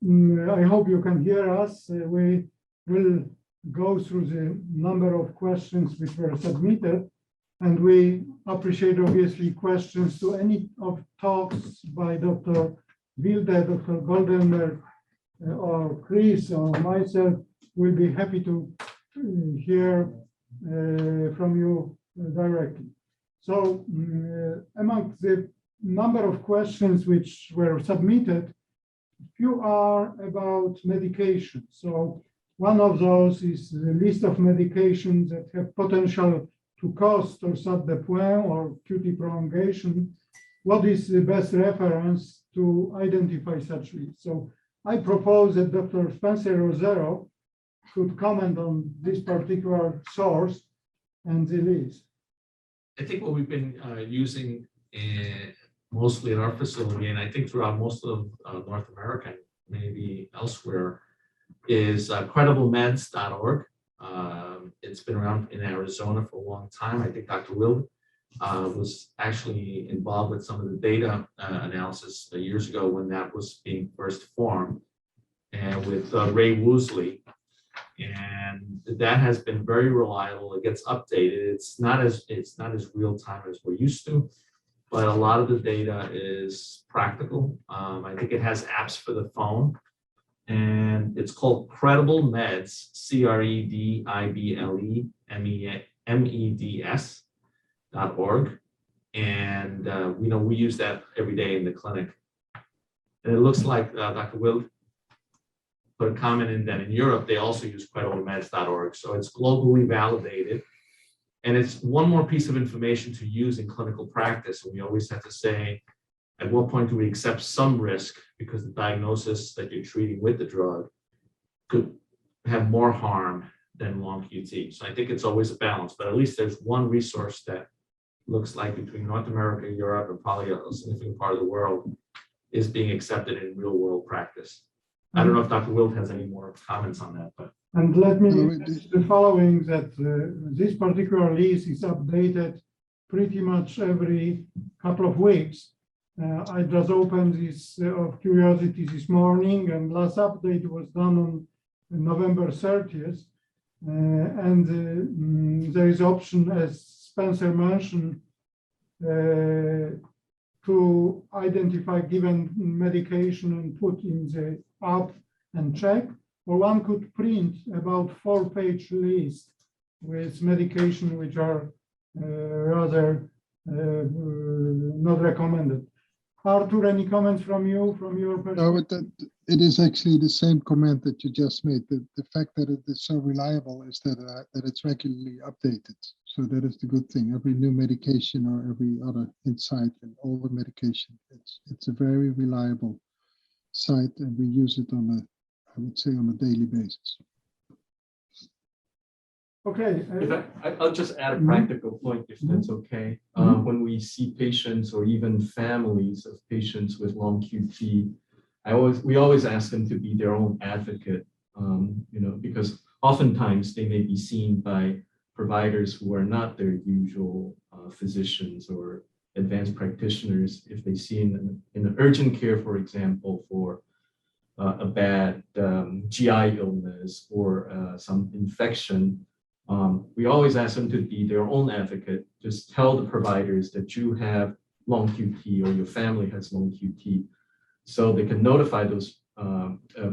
I hope you can hear us. We will go through the number of questions which were submitted, and we appreciate obviously questions to any of talks by Dr. Wilde, Dr. Goldenberg, or Chris or myself. We'll be happy to hear from you directly. So among the number of questions which were submitted, few are about medication. So one of those is the list of medications that have potential to cause torsade de pointes or QT prolongation. What is the best reference to identify such lists? So I propose that Dr. Spencer Rosero could comment on this particular source and the list. I think what we've been using mostly in our facility, and I think throughout most of North America, maybe elsewhere, is crediblemeds.org. It's been around in Arizona for a long time. I think Dr. Wilde was actually involved with some of the data analysis years ago when that was being first formed, and with Ray Woosley. And that has been very reliable. It gets updated. It's not as real time as we're used to, but a lot of the data is practical. I think it has apps for the phone, and it's called Credible Meds, CREDIBLEMEDS.org. And we use that every day in the clinic. And it looks like Dr. Wilde put a comment in that in Europe, they also use crediblemeds.org. So it's globally validated. And it's one more piece of information to use in clinical practice. And we always have to say, at what point do we accept some risk because the diagnosis that you're treating with the drug could have more harm than long QT. So I think it's always a balance, but at least there's one resource that looks like between North America, Europe, and probably a significant part of the world is being accepted in real world practice. I don't know if Dr. Wilde has any more comments on that, but. And let me the following, that this particular list is updated pretty much every couple of weeks. I just opened this of curiosity this morning, and last update was done on November 30th. There is option, as Spencer mentioned, to identify given medication and put in the app and check, or one could print about 4-page list with medication which are rather not recommended. Arthur, any comments from you, from your perspective? No, but it is actually the same comment that you just made. The fact that it is so reliable is that it's regularly updated. So that is the good thing. Every new medication or every other insight and all the medication, it's a very reliable site, and we use it on I would say on a daily basis. Okay. I'll just add a practical point, if that's okay. When we see patients or even families of patients with long QT, we always ask them to be their own advocate, because oftentimes they may be seen by providers who are not their usual physicians or advanced practitioners. If they see in an urgent care, for example, for a bad GI illness or some infection, we always ask them to be their own advocate. Just tell the providers that you have long QT or your family has long QT, so they can notify those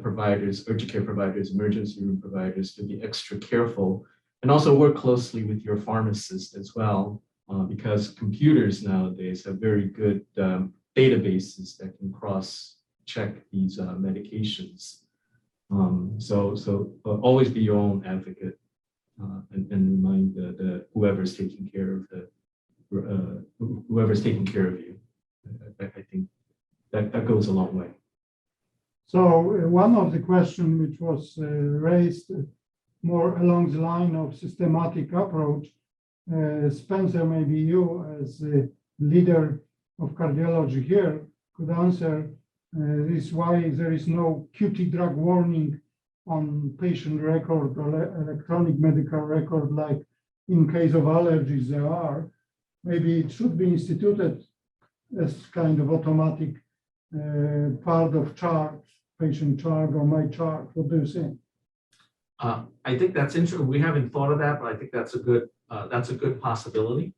providers, urgent care providers, emergency room providers, to be extra careful, and also work closely with your pharmacist as well, because computers nowadays have very good databases that can cross-check these medications. So always be your own advocate. And remind whoever's taking care of whoever's taking care of you. I think that goes a long way. So one of the questions which was raised more along the line of systematic approach, Spencer, maybe you as the leader of cardiology here could answer this: why there is no QT drug warning on patient record or electronic medical record, like in case of allergies there are. Maybe it should be instituted as kind of automatic part of charts patient chart or my chart? What do you think? I think that's interesting. We haven't thought of that, but I think that's a good possibility.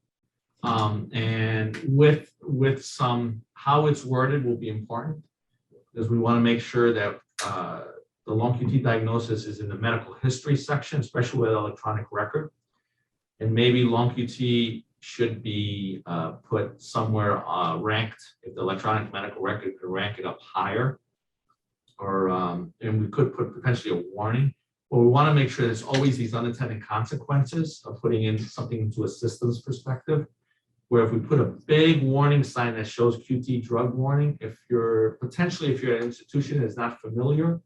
And with some, how it's worded will be important, because we want to make sure that the long QT diagnosis is in the medical history section, especially with electronic record. And maybe long QT should be put somewhere ranked, if the electronic medical record could rank it up higher. Or and we could put potentially a warning. But we want to make sure there's always these unintended consequences of putting in something into a systems perspective, where if we put a big warning sign that shows QT drug warning, if you're an institution is not familiar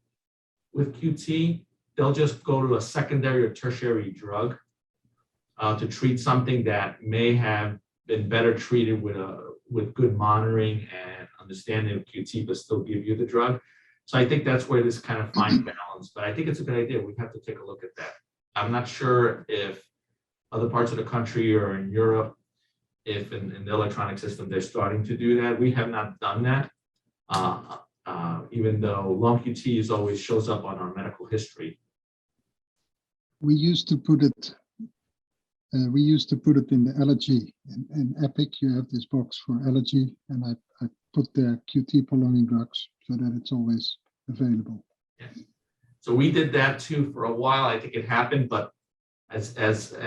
with QT, they'll just go to a secondary or tertiary drug to treat something that may have been better treated with good monitoring and understanding of QT, but still give you the drug. So I think that's where this kind of fine balance, but I think it's a good idea. We have to take a look at that. I'm not sure if other parts of the country or in Europe, if in the electronic system, they're starting to do that. We have not done that, even though long QT always shows up on our medical history. We used to put it in the allergy. In Epic, you have this box for allergy, and I put there QT prolonging drugs so that it's always available. Yes. So we did that too for a while. I think it happened, but as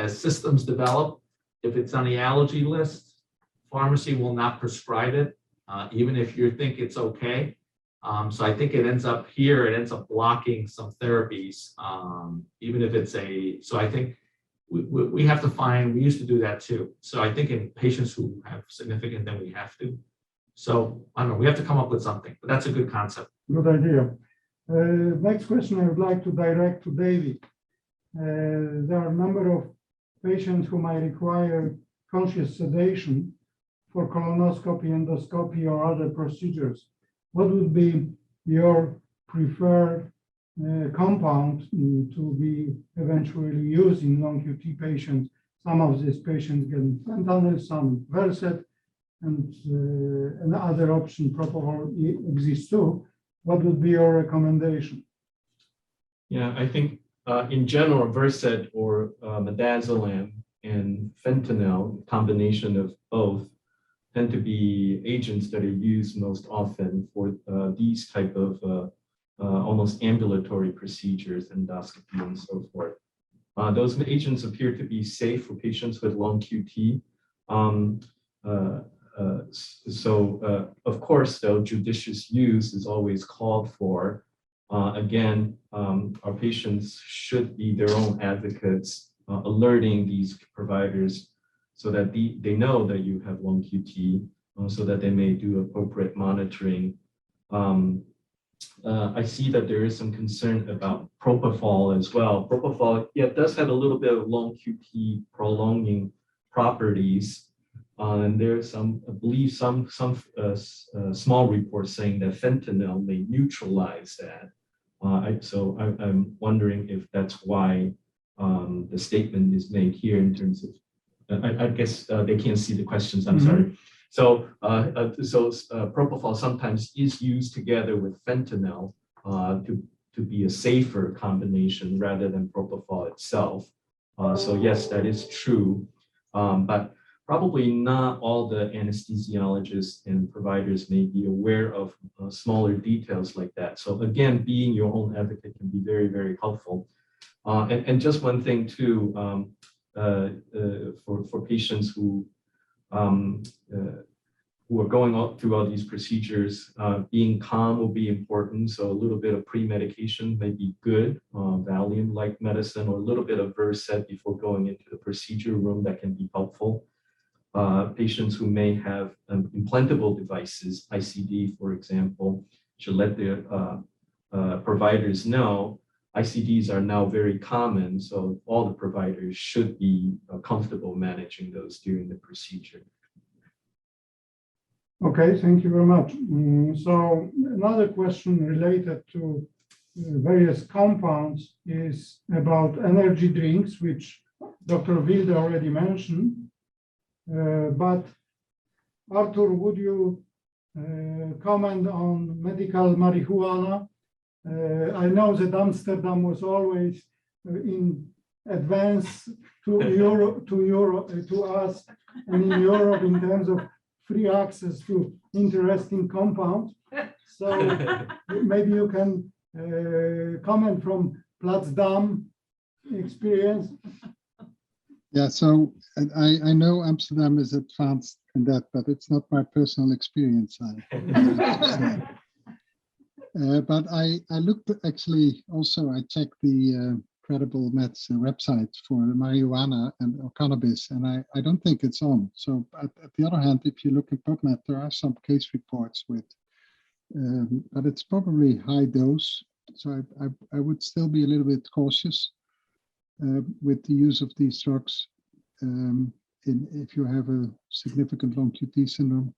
systems develop, if it's on the allergy list, pharmacy will not prescribe it, even if you think it's okay. So I think it ends up blocking some therapies, even if it's so I think we have to find, we used to do that too. So I think in patients who have significant, then we have to. So I don't know, we have to come up with something, but that's a good concept. Good idea. Next question I would like to direct to David. There are a number of patients who might require conscious sedation for colonoscopy, endoscopy, or other procedures. What would be your preferred compound to be eventually used in long QT patients? Some of these patients get fentanyl, some Versed, and another option, propofol, exists too. What would be your recommendation? Yeah, I think in general, Versed or midazolam and fentanyl, combination of both, tend to be agents that are used most often for these type of almost ambulatory procedures, endoscopy and so forth. Those agents appear to be safe for patients with long QT. Of course, though, judicious use is always called for. Again, our patients should be their own advocates, alerting these providers so that they know that you have long QT, so that they may do appropriate monitoring. I see that there is some concern about propofol as well. Propofol, yeah, it does have a little bit of long QT prolonging properties. And there's some, I believe, some small reports saying that fentanyl may neutralize that. I'm wondering if that's why the statement is made here in terms of, I guess they can't see the questions, I'm sorry. So propofol sometimes is used together with fentanyl to be a safer combination rather than propofol itself. So yes, that is true, but probably not all the anesthesiologists and providers may be aware of smaller details like that. So again, being your own advocate can be very, very helpful. And just one thing too, for patients who are going through all these procedures, being calm will be important. So a little bit of pre-medication may be good, Valium-like medicine, or a little bit of Versed before going into the procedure room, that can be helpful. Patients who may have implantable devices, ICD, for example, should let their providers know. ICDs are now very common, so all the providers should be comfortable managing those during the procedure. Okay, thank you very much. So another question related to various compounds is about energy drinks, which Dr. Wilde already mentioned. But Arthur, would you comment on medical marijuana I know that Amsterdam was always in advance to us and in Europe in terms of free access to interesting compounds. So maybe you can comment from Platsdam experience. Yeah, so I know Amsterdam is advanced in that, but it's not my personal experience. But I looked actually also, I checked the Credible Meds website for marijuana or cannabis, and I don't think it's on. So at the other hand, if you look at PubMed, there are some case reports with, but it's probably high dose. So I would still be a little bit cautious with the use of these drugs if you have a significant long QT syndrome.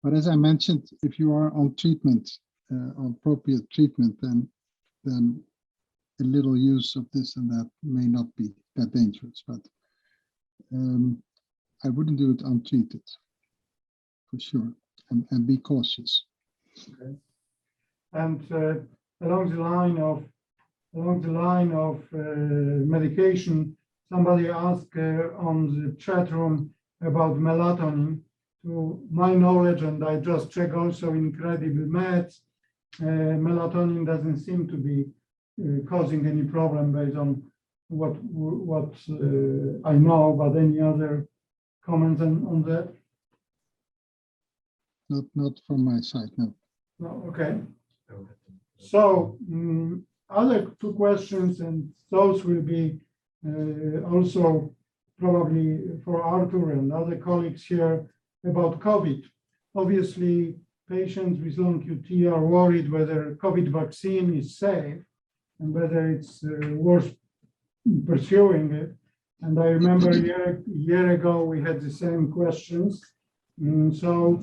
But as I mentioned, if you are on treatment, on appropriate treatment, then a little use of this and that may not be that dangerous. But I wouldn't do it untreated, for sure, and be cautious. Okay. And along the line of medication, somebody asked on the chat room about melatonin. To my knowledge, and I just check also in Credible Meds, melatonin doesn't seem to be causing any problem based on what I know. But any other comments on that? Not from my side, no. No, okay. So other two questions, and those will be also probably for Arthur and other colleagues here about COVID. Obviously, patients with long QT are worried whether COVID vaccine is safe and whether it's worth pursuing it. And I remember a year ago, we had the same questions. So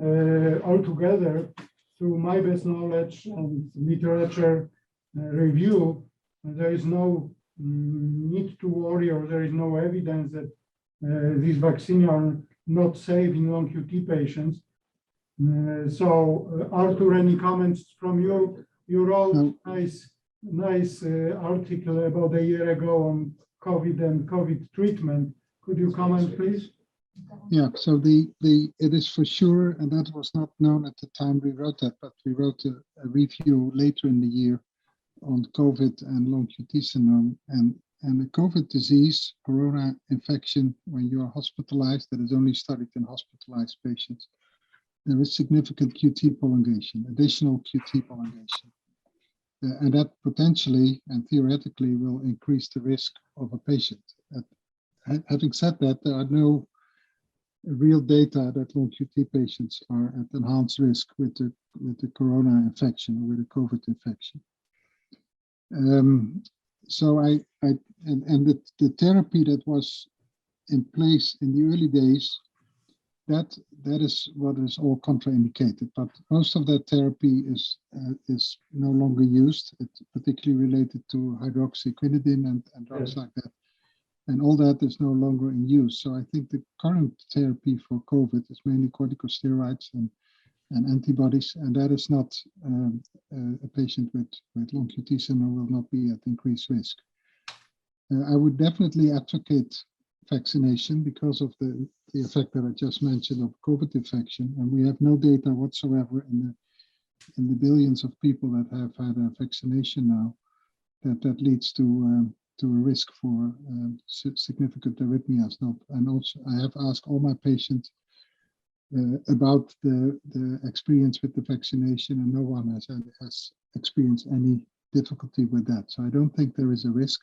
altogether, through my best knowledge and literature review, there is no need to worry, or there is no evidence that these vaccines are not safe in long QT patients. So Arthur, any comments from you? You wrote nice article about a year ago on COVID and COVID treatment. Could you comment, please? Yeah, so it is for sure, and that was not known at the time we wrote that, but we wrote a review later in the year on COVID and long QT syndrome, and the COVID disease, corona infection, when you are hospitalized, that is only studied in hospitalized patients, there is significant QT prolongation, additional QT prolongation. And that potentially and theoretically will increase the risk of a patient. Having said that, there are no real data that long QT patients are at enhanced risk with the corona infection or with the COVID infection. So the therapy that was in place in the early days, that is what is all contraindicated. But most of that therapy is no longer used. It's particularly related to hydroxyquinidine and drugs like that. And all that is no longer in use. So I think the current therapy for COVID is mainly corticosteroids and antibodies, and that is not a patient with long QT syndrome will not be at increased risk. I would definitely advocate vaccination because of the effect that I just mentioned of COVID infection, and we have no data whatsoever in the billions of people that have had a vaccination now that leads to a risk for significant arrhythmias. And also, I have asked all my patients about the experience with the vaccination, and no one has experienced any difficulty with that. So I don't think there is a risk.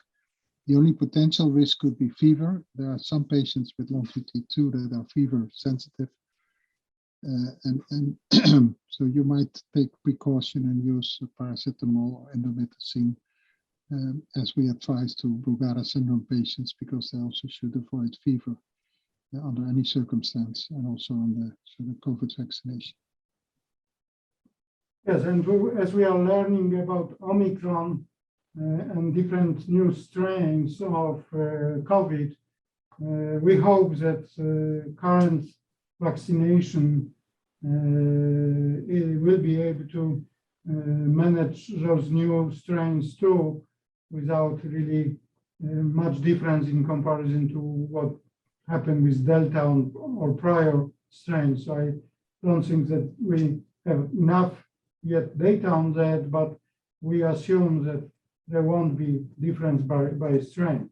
The only potential risk could be fever. There are some patients with long QT2 that are fever sensitive. And so you might take precaution and use paracetamol or indomethacin as we advise to Brugada syndrome patients, because they also should avoid fever under any circumstance, and also on the COVID vaccination. Yes, and as we are learning about Omicron and different new strains of COVID, we hope that current vaccination will be able to manage those new strains too without really much difference in comparison to what happened with Delta or prior strains. So I don't think that we have enough yet data on that, but we assume that there won't be difference by strain.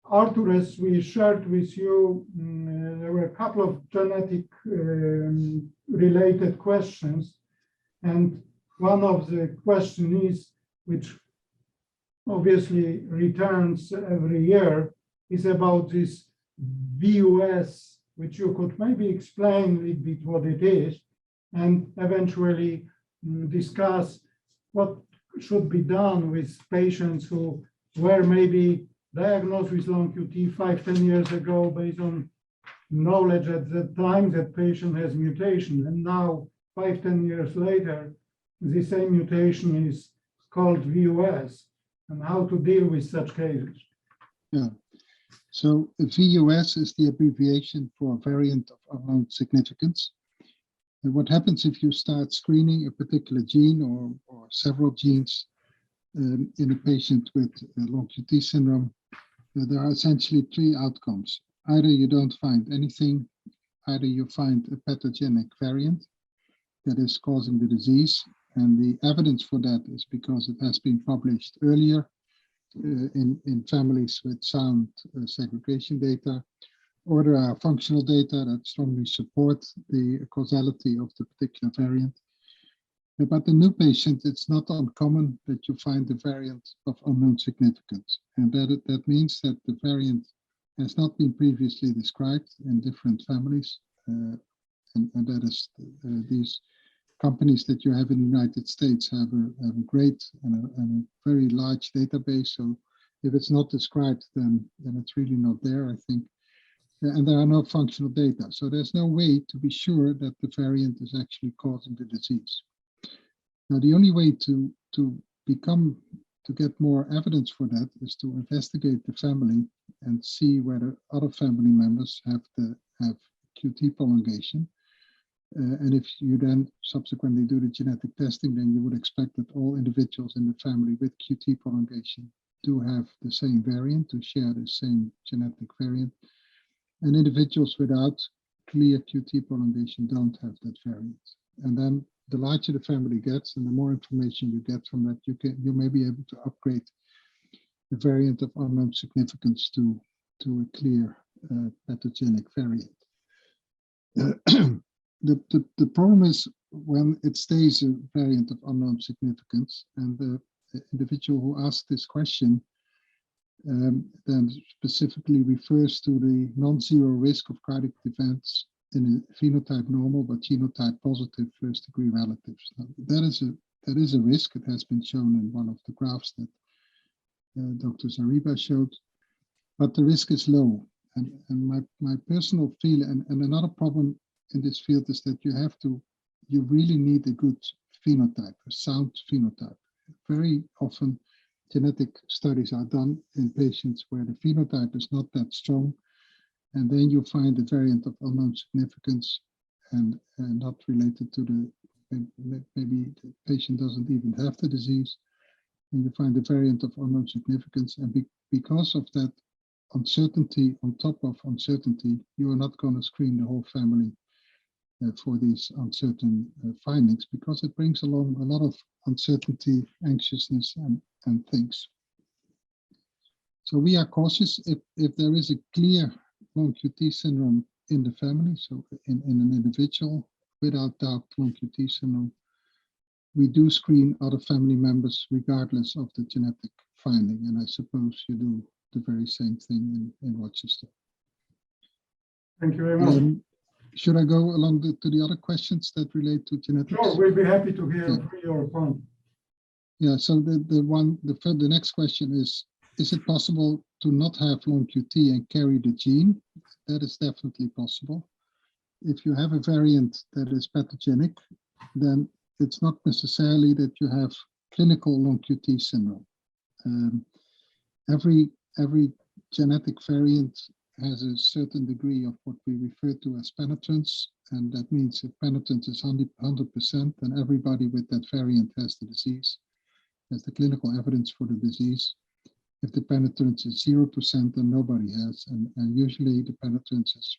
Arthur, as we shared with you, there were a couple of genetic related questions. And one of the questions which obviously returns every year, is about this VUS, which you could maybe explain a little bit what it is, and eventually discuss what should be done with patients who were maybe diagnosed with long QT 5-10 years ago based on knowledge at the time that patient has mutation, and now 5-10 years later the same mutation is called VUS, and how to deal with such cases. Yeah, so VUS is the abbreviation for variant of unknown significance. And what happens if you start screening a particular gene or several genes in a patient with long QT syndrome? There are essentially three outcomes. Either you don't find anything, either you find a pathogenic variant that is causing the disease, and the evidence for that is because it has been published earlier in families with sound segregation data, or there are functional data that strongly support the causality of the particular variant. But the new patient, it's not uncommon that you find a variant of unknown significance, and that means that the variant has not been previously described in different families, and that is these companies that you have in the United States have a great and a very large database. So if it's not described, then it's really not there, I think. And there are no functional data. So there's no way to be sure that the variant is actually causing the disease. Now, the only way to get more evidence for that is to investigate the family and see whether other family members have QT prolongation. And if you then subsequently do the genetic testing, then you would expect that all individuals in the family with QT prolongation do have the same variant, to share the same genetic variant. And individuals without clear QT prolongation don't have that variant. And then the larger the family gets and the more information you get from that, you may be able to upgrade the variant of unknown significance to a clear pathogenic variant. The problem is when it stays a variant of unknown significance, and the individual who asked this question then specifically refers to the non-zero risk of cardiac events in a phenotype normal but genotype positive first-degree relatives. Now, that is a risk. It has been shown in one of the graphs that Dr. Zareba showed, but the risk is low. And my personal feeling, and another problem in this field is that you really need a good phenotype, a sound phenotype. Very often genetic studies are done in patients where the phenotype is not that strong, and then you find a variant of unknown significance and not related to maybe the patient doesn't even have the disease, and you find a variant of unknown significance, and because of that uncertainty on top of uncertainty, you are not going to screen the whole family for these uncertain findings, because it brings along a lot of uncertainty, anxiousness, and things. So we are cautious if there is a clear long QT syndrome in the family, so in an individual without doubt long QT syndrome, we do screen other family members regardless of the genetic finding, and I suppose you do the very same thing in Rochester. Thank you very much. Should I go along to the other questions that relate to genetics? Sure, we'll be happy to hear your point. Yeah, so the next question is it possible to not have long QT and carry the gene? That is definitely possible. If you have a variant that is pathogenic, then it's not necessarily that you have clinical long QT syndrome. Every genetic variant has a certain degree of what we refer to as penetrance, And that means if penetrance is 100%, then everybody with that variant has the disease, has the clinical evidence for the disease. If the penetrance is 0%, then nobody has. And usually the penetrance is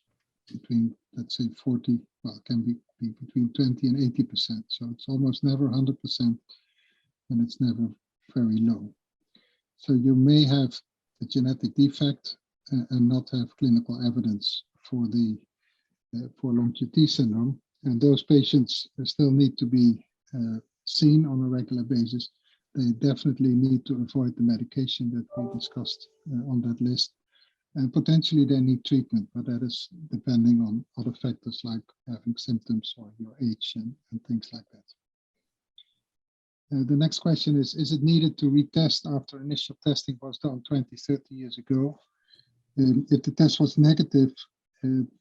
between, let's say 40, well, it can be between 20 and 80%. So it's almost never 100%, and it's never very low. So you may have a genetic defect and not have clinical evidence for the for long QT syndrome, and those patients still need to be seen on a regular basis. They definitely need to avoid the medication that we discussed on that list, and potentially they need treatment, but that is depending on other factors like having symptoms or your age and things like that. The next question is it needed to retest after initial testing was done 20, 30 years ago? If the test was negative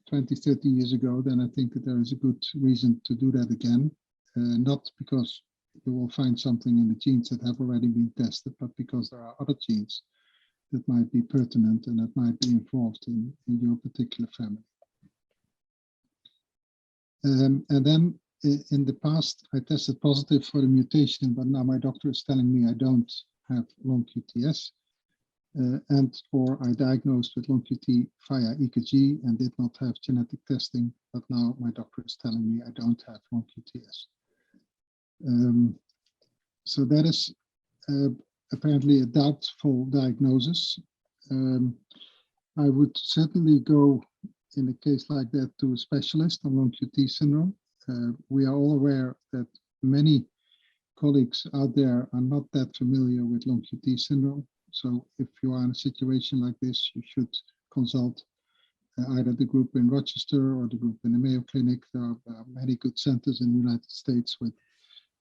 20, 30 years ago, then I think that there is a good reason to do that again, not because you will find something in the genes that have already been tested, but because there are other genes that might be pertinent and that might be involved in your particular family. And then in the past, I tested positive for the mutation, but now my doctor is telling me I don't have long QTS. Or I diagnosed with long QT via EKG and did not have genetic testing, but now my doctor is telling me I don't have long QTS. So that is apparently a doubtful diagnosis. I would certainly go in a case like that to a specialist on long QT syndrome. We are all aware that many colleagues out there are not that familiar with long QT syndrome. So if you are in a situation like this, you should consult either the group in Rochester or the group in the Mayo Clinic. There are many good centers in the United States with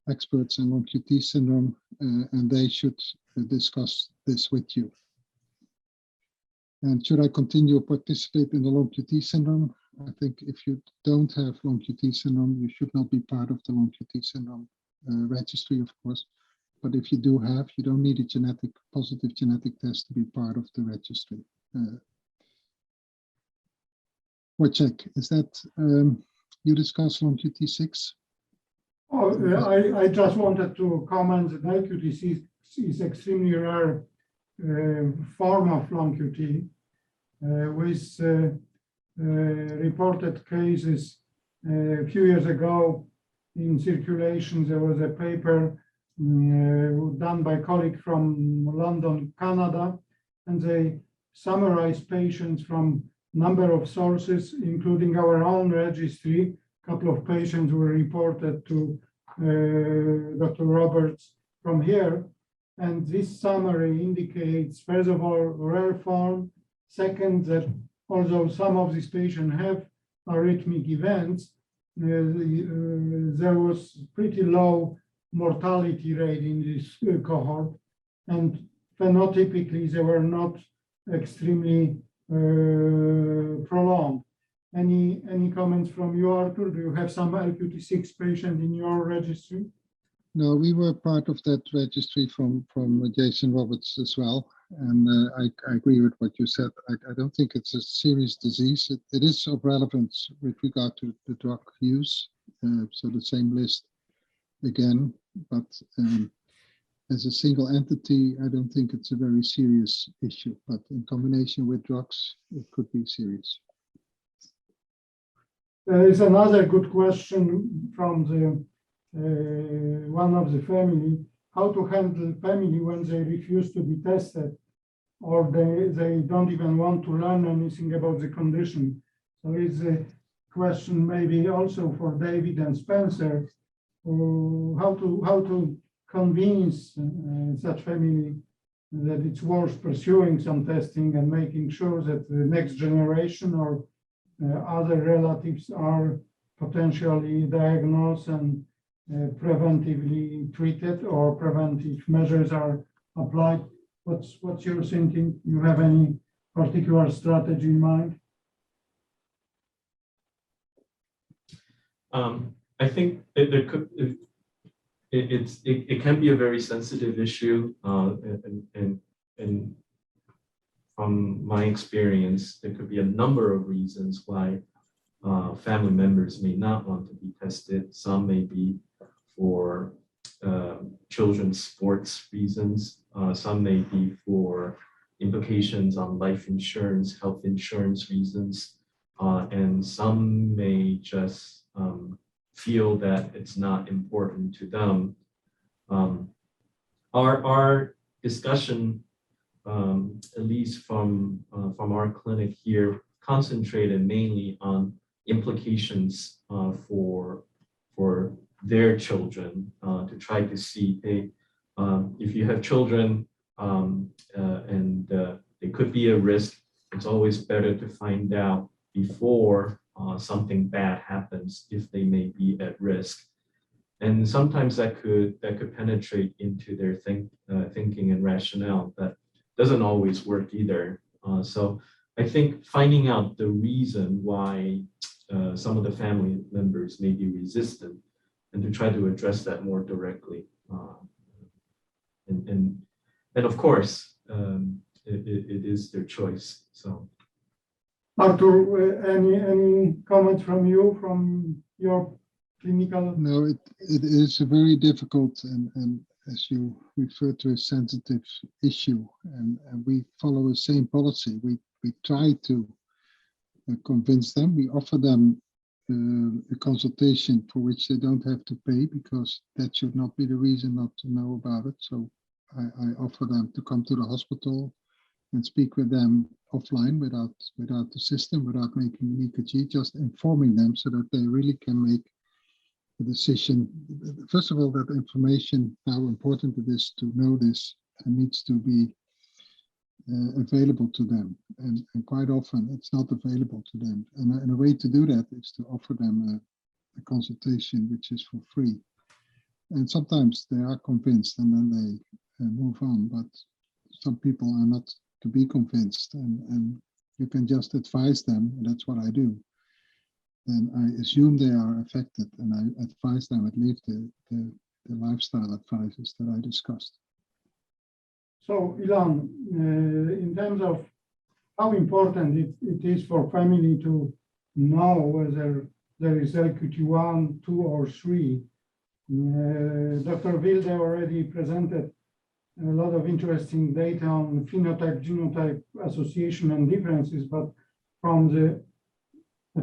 experts in long QT syndrome, and they should discuss this with you. And should I continue to participate in the long QT syndrome? I think if you don't have long QT syndrome, you should not be part of the long QT syndrome registry, of course. But if you do have, you don't need a positive genetic test to be part of the registry. Wojciech, is that you discussed long QT6? Oh, I just wanted to comment that LQT6 is extremely rare form of long QT with reported cases a few years ago in circulation. There was a paper done by a colleague from London, Canada, and they summarized patients from number of sources, including our own registry. A couple of patients were reported to Dr. Roberts from here. And this summary indicates, first of all, rare form. Second, that although some of these patients have arrhythmic events, there was pretty low mortality rate in this cohort, and phenotypically they were not extremely prolonged. Any comments from you, Arthur? Do you have some LQT6 patient in your registry? No, we were part of that registry from Jason Roberts as well, and I agree with what you said. I don't think it's a serious disease. It is of relevance with regard to the drug use, so the same list again, but as a single entity, I don't think it's a very serious issue, but in combination with drugs, it could be serious. There is another good question from the one of the family: how to handle family when they refuse to be tested, or they don't even want to learn anything about the condition. So it's a question maybe also for David and Spencer, how to convince such family that it's worth pursuing some testing and making sure that the next generation or other relatives are potentially diagnosed and preventively treated, or preventive measures are applied. What's your thinking? You have any particular strategy in mind? I think it can be a very sensitive issue, and from my experience, there could be a number of reasons why family members may not want to be tested. Some may be for children's sports reasons. Some may be for implications on life insurance, health insurance reasons. And some may just feel that it's not important to them. Our discussion, at least from our clinic here, concentrated mainly on implications for their children, to try to see if you have children and they could be a risk. It's always better to find out before something bad happens if they may be at risk. And sometimes that could penetrate into their thinking and rationale. That doesn't always work either. So I think finding out the reason why some of the family members may be resistant, and to try to address that more directly. And of course, it is their choice. So, Arthur, any comment from you, from your clinical? No, it is a very difficult and as you refer to, a sensitive issue, and we follow the same policy. We try to convince them. We offer them a consultation for which they don't have to pay, because that should not be the reason not to know about it. So I offer them to come to the hospital and speak with them offline without the system, without making an EKG, just informing them so that they really can make the decision. First of all, that information, how important it is to know this, and needs to be available to them, and quite often it's not available to them. And a way to do that is to offer them a consultation which is for free. And sometimes they are convinced and then they move on, but some people are not to be convinced, and you can just advise them, and that's what I do. And I assume they are affected, and I advise them at least the lifestyle advices that I discussed. So, Ilan, in terms of how important it is for family to know whether there is LQT1, 2, or 3, Dr. Wilde already presented a lot of interesting data on phenotype, genotype association and differences, but from the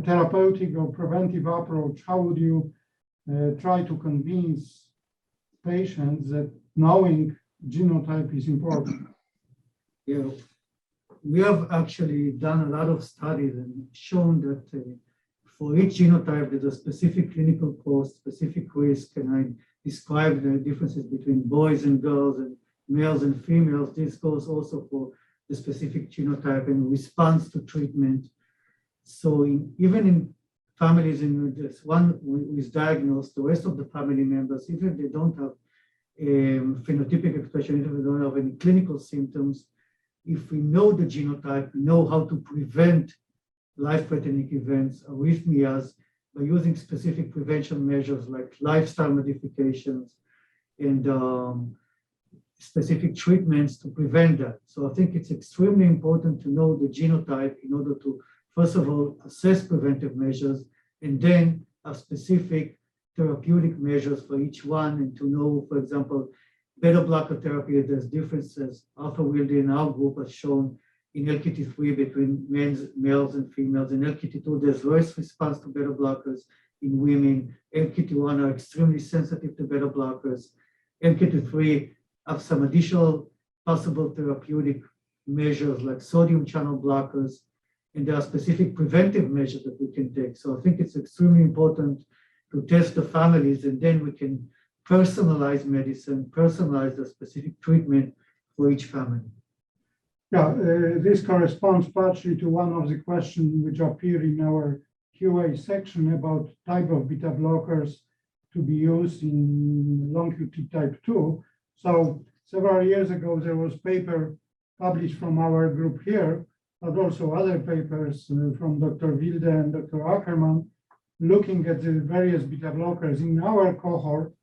therapeutic or preventive approach, how would you try to convince patients that knowing genotype is important? Yeah, we have actually done a lot of studies and shown that for each genotype, there's a specific clinical cost, specific risk, and I described the differences between boys and girls and males and females. This goes also for the specific genotype and response to treatment. So even in families in this one who is diagnosed, the rest of the family members, even if they don't have phenotypic expression, even if they don't have any clinical symptoms, if we know the genotype, we know how to prevent life-threatening events, arrhythmias, by using specific prevention measures like lifestyle modifications and specific treatments to prevent that. So I think it's extremely important to know the genotype in order to, first of all, assess preventive measures, and then have specific therapeutic measures for each one, and to know, for example, beta blocker therapy, there's differences. Arthur Wilde in our group has shown in LQT3 between males and females. In LQT2, there's less response to beta blockers in women. LQT1 are extremely sensitive to beta blockers. LQT3 have some additional possible therapeutic measures like sodium channel blockers, and there are specific preventive measures that we can take. So I think it's extremely important to test the families, and then we can personalize medicine, personalize the specific treatment for each family. Yeah, this corresponds partially to one of the questions which appear in our QA section about type of beta blockers to be used in long QT type 2. So several years ago, there was a paper published from our group here, but also other papers from Dr. Wilde and Dr. Ackerman, looking at the various beta blockers. In our cohort,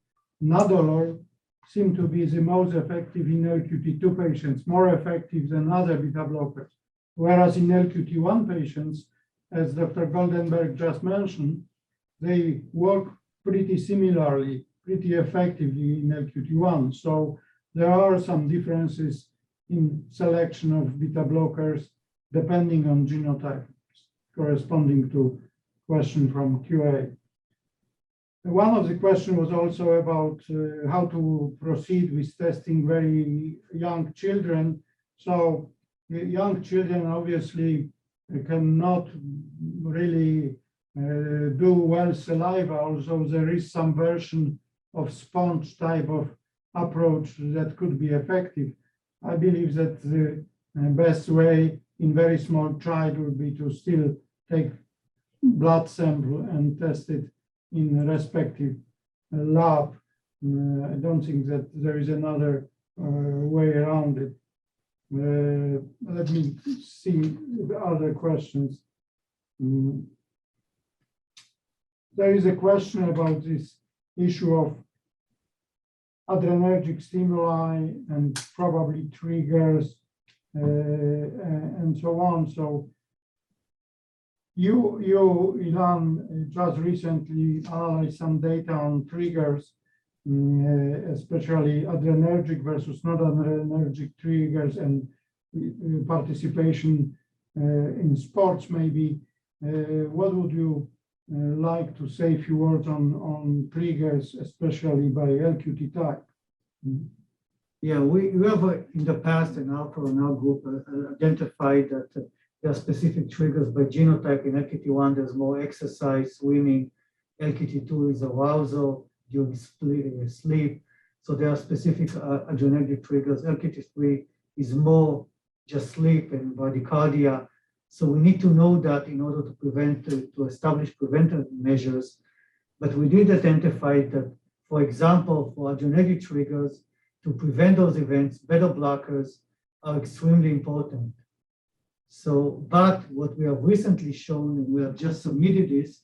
Nadolol seemed to be the most effective in LQT2 patients, more effective than other beta blockers. Whereas in LQT1 patients, as Dr. Goldenberg just mentioned, they work pretty similarly, pretty effectively in LQT1. So there are some differences in selection of beta blockers depending on genotype, corresponding to question from QA. One of the questions was also about how to proceed with testing very young children. So young children obviously cannot really do well saliva, although there is some version of sponge type of approach that could be effective. I believe that the best way in very small child would be to still take blood sample and test it in a respective lab. I don't think that there is another way around it. Let me see the other questions. There is a question about this issue of adrenergic stimuli and probably triggers and so on. So you, Ilan, just recently analyzed some data on triggers, especially adrenergic versus non-adrenergic triggers and participation in sports maybe. What would you like to say a few words on triggers, especially by LQT type? Yeah, we have in the past in our group identified that there are specific triggers by genotype. In LQT1, there's more exercise, swimming. LQT2 is arousal during sleep. So there are specific adrenergic triggers. LQT3 is more just sleep and bradycardia. So we need to know that in order to establish preventive measures. But we did identify that, for example, for adrenergic triggers, to prevent those events, beta blockers are extremely important. So, but what we have recently shown, and we have just submitted this,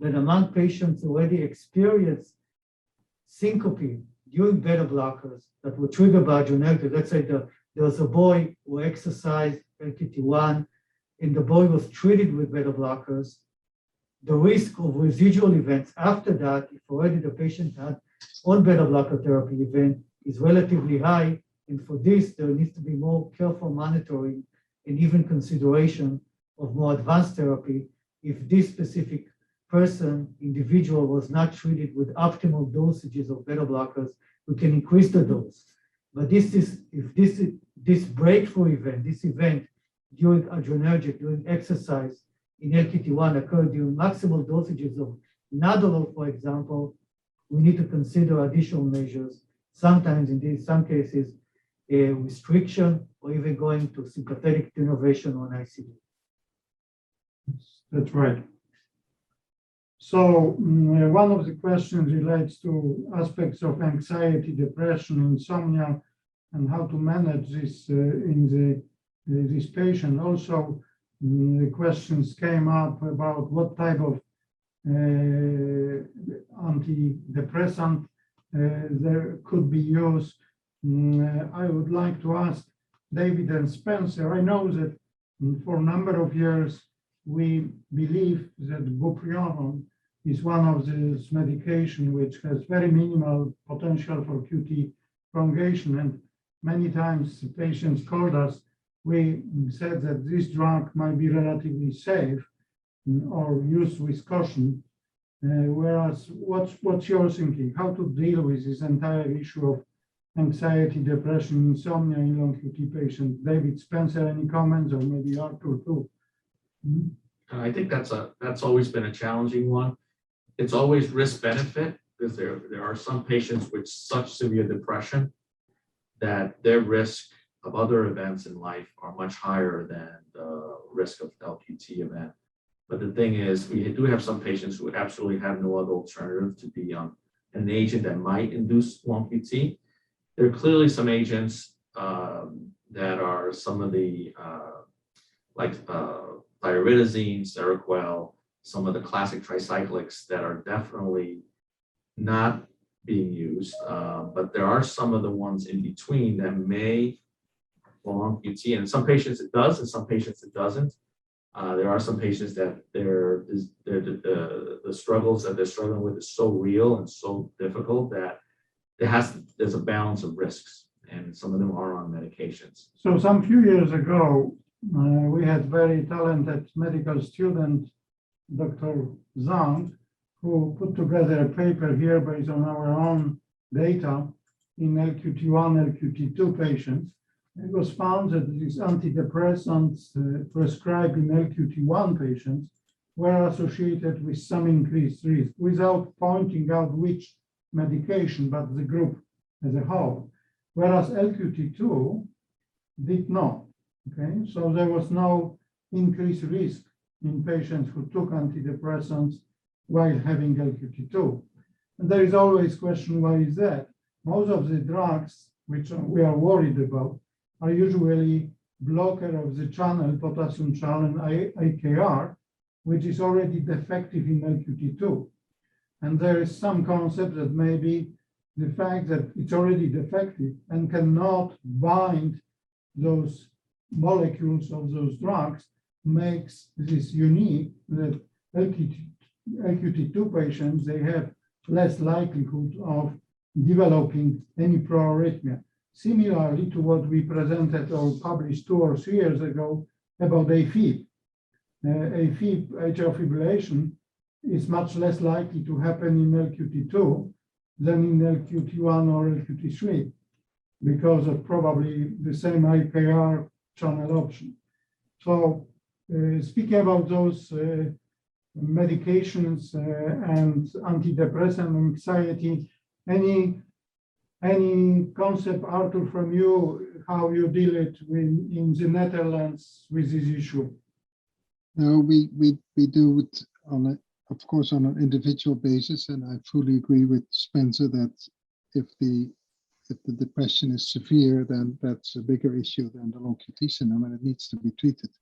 that among patients who already experienced syncope during beta blockers that were triggered by adrenergic, let's say there was a boy who exercised LQT1, and the boy was treated with beta blockers, the risk of residual events after that, if already the patient had on beta blocker therapy event, is relatively high. And for this, there needs to be more careful monitoring and even consideration of more advanced therapy if this specific individual was not treated with optimal dosages of beta blockers, we can increase the dose. But this breakthrough event, this event during adrenergic, during exercise in LQT1 occurred during maximal dosages of nadolol, for example, we need to consider additional measures. Sometimes, in some cases, a restriction or even going to sympathetic denervation on ICD. That's right. So one of the questions relates to aspects of anxiety, depression, insomnia, and how to manage this in this patient. Also, the questions came up about what type of antidepressant there could be used. I would like to ask David and Spencer. I know that for a number of years, we believe that bupropion is one of these medication which has very minimal potential for QT prolongation. And many times patients called us, we said that this drug might be relatively safe or used with caution. Whereas what's your thinking? How to deal with this entire issue of anxiety, depression, insomnia in long QT patients? David, Spencer, any comments, or maybe Arthur too? I think that's always been a challenging one. It's always risk benefit because there are some patients with such severe depression that their risk of other events in life are much higher than the risk of LQT event. But the thing is, we do have some patients who absolutely have no other alternative to be on an agent that might induce long QT. There are clearly some agents that are some of the pyridazine, Seroquel, some of the classic tricyclics that are definitely not being used. But there are some of the ones in between that may prolong QT. And in some patients it does, and some patients it doesn't. There are some patients that the struggles that they're struggling with is so real and so difficult that there's a balance of risks, and some of them are on medications. So some few years ago, we had very talented medical student, Dr. Zhang, who put together a paper here based on our own data in LQT1, LQT2 patients. It was found that these antidepressants prescribed in LQT1 patients were associated with some increased risk without pointing out which medication, but the group as a whole. Whereas LQT2 did not. Okay, so there was no increased risk in patients who took antidepressants while having LQT2. And there is always question, why is that? Most of the drugs which we are worried about are usually blocker of the channel, potassium channel AKR, which is already defective in LQT2. And there is some concept that maybe the fact that it's already defective and cannot bind those molecules of those drugs makes this unique, that LQT2 patients, they have less likelihood of developing any proarrhythmia. Similarly to what we presented or published 2 or 3 years ago about AFib. AFib, atrial fibrillation, is much less likely to happen in LQT2 than in LQT1 or LQT3 because of probably the same IKR channel option. So speaking about those medications and antidepressant anxiety, any concept, Arthur, from you, how you deal it in the Netherlands with this issue? No, we do it of course, on an individual basis, and I fully agree with Spencer that if the depression is severe, then that's a bigger issue than the long QT syndrome, and it needs to be treated.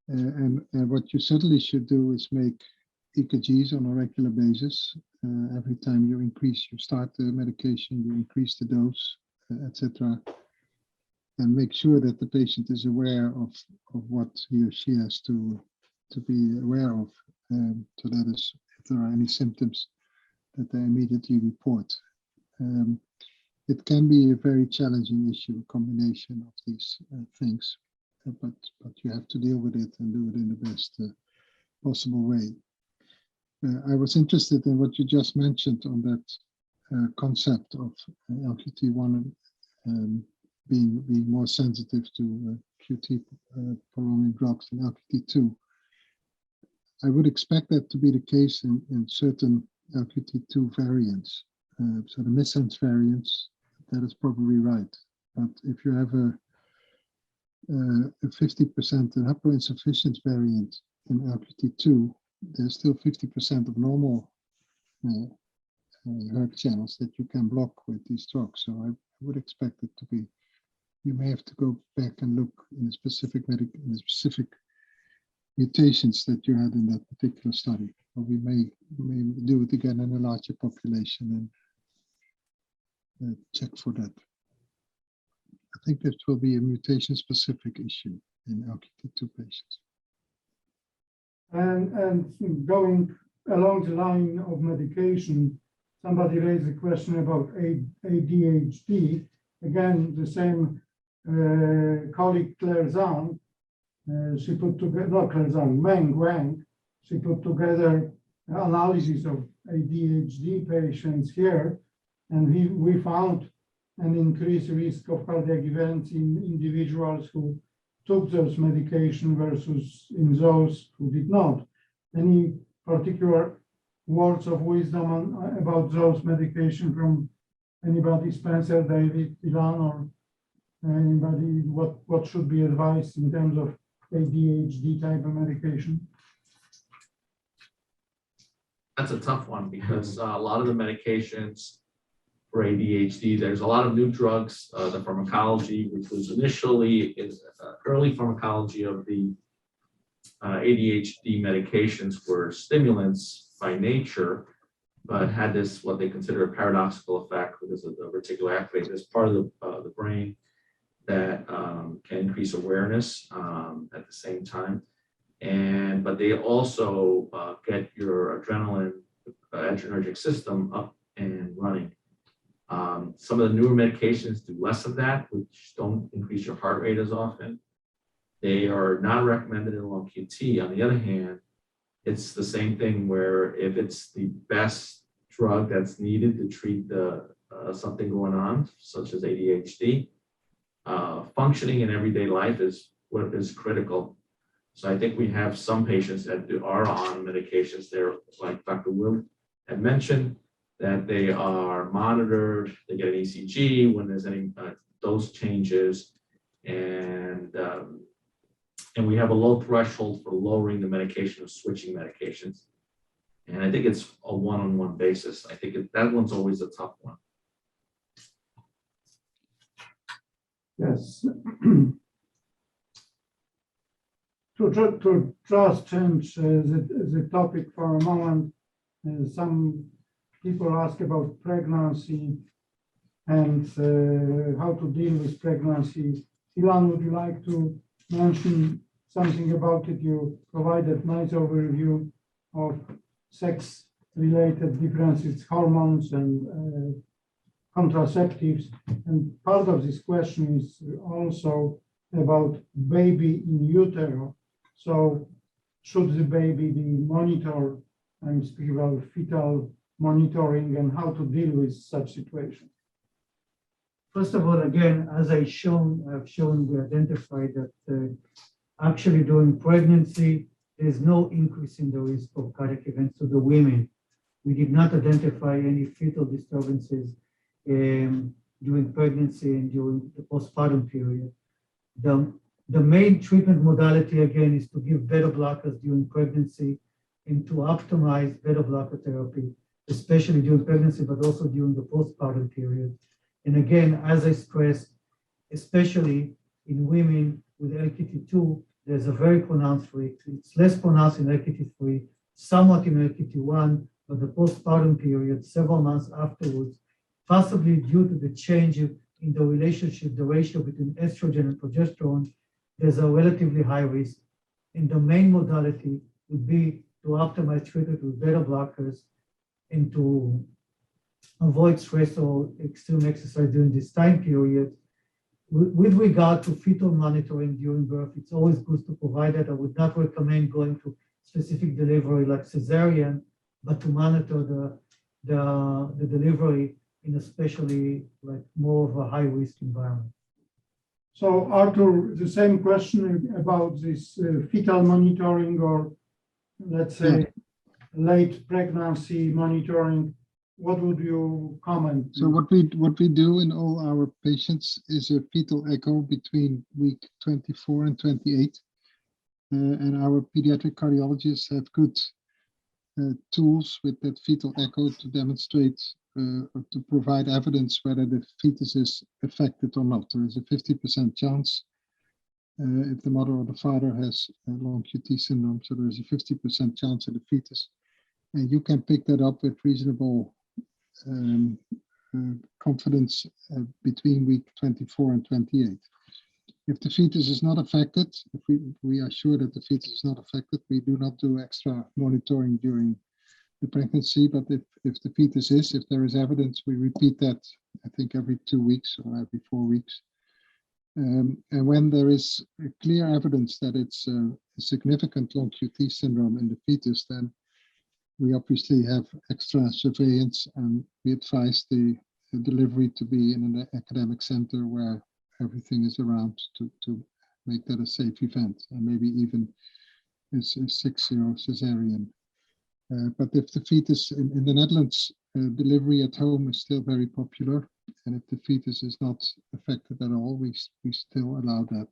And what you certainly should do is make EKGs on a regular basis. Every time you start the medication, you increase the dose, etc. And make sure that the patient is aware of what he or she has to be aware of. So that is, if there are any symptoms, that they immediately report. It can be a very challenging issue, a combination of these things, but you have to deal with it and do it in the best possible way. I was interested in what you just mentioned on that concept of LQT1 being more sensitive to QT prolonging drugs than LQT2. I would expect that to be the case in certain LQT2 variants. So the missense variants, that is probably right. But if you have a 50% an upper insufficient variant in LQT2, there's still 50% of normal hERG channels that you can block with these drugs. So I would expect it to be, you may have to go back and look in the specific mutations that you had in that particular study. Or we may do it again in a larger population and check for that. I think this will be a mutation-specific issue in LQT2 patients. And going along the line of medication, somebody raised a question about ADHD. Again, the same colleague Claire Zhang, she put together, not Claire Zhang, Huang, she put together analysis of ADHD patients here, and we found an increased risk of cardiac events in individuals who took those medication versus in those who did not. Any particular words of wisdom about those medication from anybody, Spencer, David, Ilan, or anybody? What should be advised in terms of ADHD type of medication? That's a tough one because a lot of the medications for ADHD, there's a lot of new drugs, the pharmacology, which was initially early pharmacology of the ADHD medications were stimulants by nature, but had this, what they consider a paradoxical effect because of the reticular activator, this part of the brain that can increase awareness at the same time. but they also get your adrenergic system up and running. Some of the newer medications do less of that, which don't increase your heart rate as often. They are not recommended in long QT. On the other hand, it's the same thing where if it's the best drug that's needed to treat something going on, such as ADHD, functioning in everyday life is what is critical. So I think we have some patients that are on medications there, like Dr. Wilde had mentioned, that they are monitored, they get an ECG when there's any dose changes, and we have a low threshold for lowering the medication or switching medications. And I think it's a one-on-one basis. I think that one's always a tough one. Yes. To just change the topic for a moment, some people ask about pregnancy and how to deal with pregnancy. Ilan, would you like to mention something about it? You provided nice overview of sex-related differences, hormones and contraceptives. And part of this question is also about baby in utero. So should the baby be monitored? I'm speaking about fetal monitoring and how to deal with such situations. First of all, again, as I've shown, we identified that actually during pregnancy, there's no increase in the risk of cardiac events to the women. We did not identify any fetal disturbances during pregnancy and during the postpartum period. The main treatment modality, again, is to give beta blockers during pregnancy and to optimize beta blocker therapy, especially during pregnancy, but also during the postpartum period. And again, as I stressed, especially in women with LKT2, there's a very pronounced rate. It's less pronounced in LKT3, somewhat in LKT1, but the postpartum period, several months afterwards, possibly due to the change in the relationship, the ratio between estrogen and progesterone, there's a relatively high risk. And the main modality would be to optimize treatment with beta blockers and to avoid stress or extreme exercise during this time period. With regard to fetal monitoring during birth, it's always good to provide that. I would not recommend going to specific delivery like cesarean, but to monitor the delivery in especially like more of a high risk environment. So Arthur, the same question about this fetal monitoring or let's say late pregnancy monitoring. What would you comment? So what we do in all our patients is a fetal echo between week 24 and 28. And our pediatric cardiologists have good tools with that fetal echo to demonstrate or to provide evidence whether the fetus is affected or not. There is a 50% chance if the mother or the father has long QT syndrome. So there is a 50% chance of the fetus. And you can pick that up with reasonable confidence between week 24 and 28. If the fetus is not affected, if we are sure that the fetus is not affected, we do not do extra monitoring during the pregnancy. But if the fetus is, if there is evidence, we repeat that, I think, every 2 weeks or every 4 weeks. And when there is clear evidence that it's a significant long QT syndrome in the fetus, then we obviously have extra surveillance, and we advise the delivery to be in an academic center where everything is around to make that a safe event, and maybe even a 6-0 cesarean. But if the fetus in the Netherlands, delivery at home is still very popular, and if the fetus is not affected at all, we still allow that.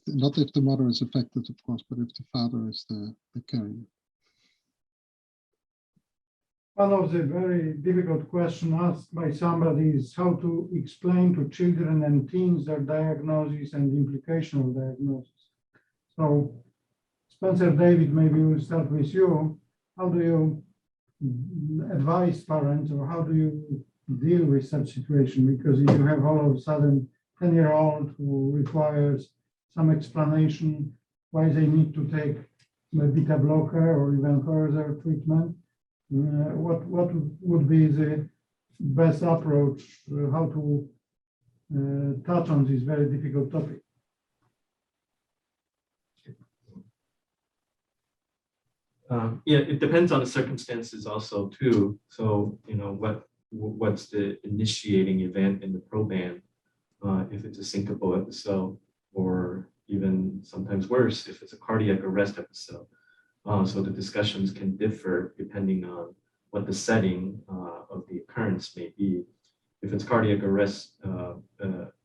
Not if the mother is affected, of course, but if the father is the carrier. One of the very difficult questions asked by somebody is how to explain to children and teens their diagnosis and implication of diagnosis. So, Spencer, David, maybe we'll start with you. How do you advise parents, or how do you deal with such situation? Because if you have all of a sudden 10-year-old who requires some explanation why they need to take a beta blocker or even further treatment. What would be the best approach, how to touch on this very difficult topic? Yeah, it depends on the circumstances also too. So, you know, what's the initiating event in the proband? If it's a syncopal episode, or even sometimes worse, if it's a cardiac arrest episode. So the discussions can differ depending on what the setting of the occurrence may be. If it's cardiac arrest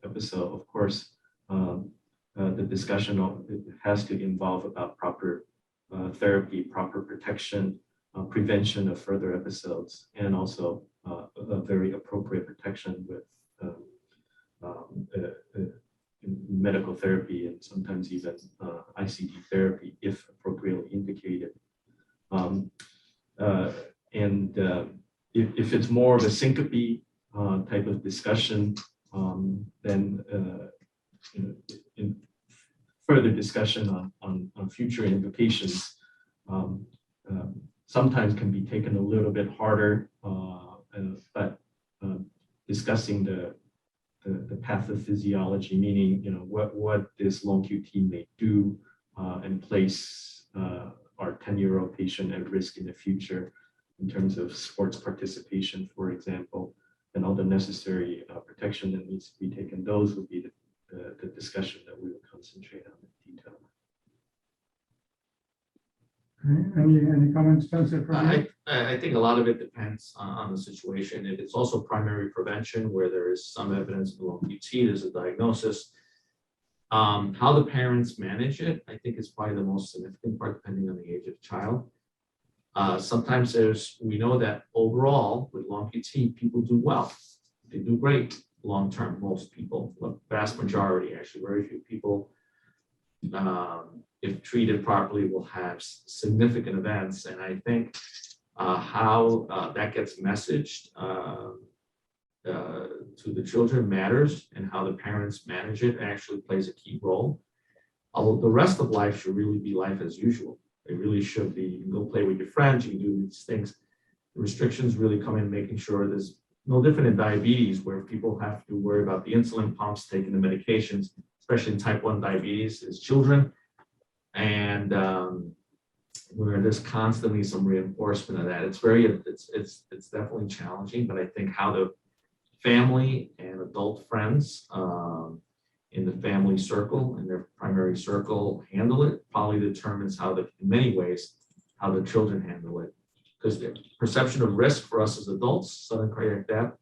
episode, of course, the discussion has to involve about proper therapy, proper protection, prevention of further episodes, and also a very appropriate protection with medical therapy and sometimes even ICD therapy if appropriately indicated. If it's more of a syncope type of discussion, then in further discussion on future implications sometimes can be taken a little bit harder, but discussing the pathophysiology, meaning, you know, what this long QT may do and place our 10-year-old patient at risk in the future in terms of sports participation, for example, and all the necessary protection that needs to be taken. Those would be the discussion that we would concentrate on in detail. Any comments, Spencer? I think a lot of it depends on the situation. If it's also primary prevention, where there is some evidence of long QT, there's a diagnosis. How the parents manage it, I think, is probably the most significant part, depending on the age of the child. Sometimes we know that overall with long QT, people do well. They do great long term. Most people, the vast majority, actually, very few people, if treated properly, will have significant events. And I think how that gets messaged to the children matters, and how the parents manage it actually plays a key role. Although the rest of life should really be life as usual. It really should be. You can go play with your friends, you can do these things. The restrictions really come in making sure there's no different in diabetes, where people have to worry about the insulin pumps, taking the medications, especially in type 1 diabetes as children. And where there's constantly some reinforcement of that. It's definitely challenging, but I think how the family and adult friends in the family circle, in their primary circle, handle it probably determines in many ways, how the children handle it. Because the perception of risk for us as adults, sudden cardiac death,